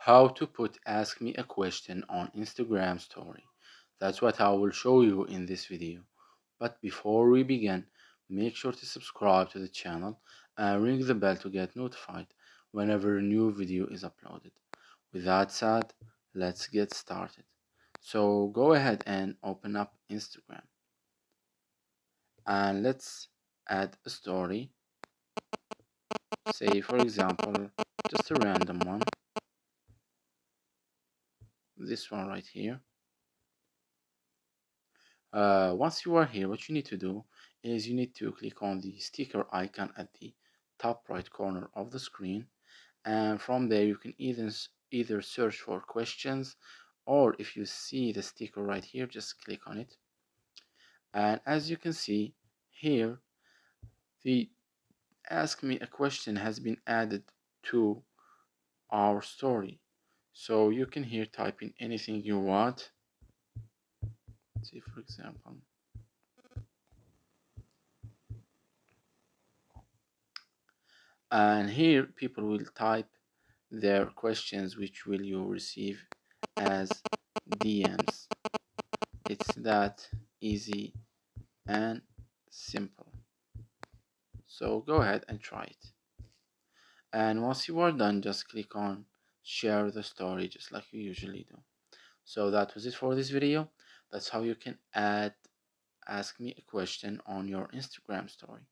How to put ask me a question on Instagram story. That's what I will show you in this video. But before we begin, make sure to subscribe to the channel and ring the bell to get notified whenever a new video is uploaded. With that said, let's get started. So go ahead and open up Instagram and let's add a story. Say for example, just a random one. This one right here. Once you are here, what you need to do is you need to click on the sticker icon at the top right corner of the screen, and from there you can either search for questions, or if you see the sticker right here, just click on it. And as you can see here, the ask me a question has been added to our story. So you can here type in anything you want. Say for example, and here people will type their questions, which will you receive as DMs. It's that easy and simple. So go ahead and try it. And once you are done, just click on share the story just like you usually do. So that was it for this video. That's how you can ask me a question on your Instagram story.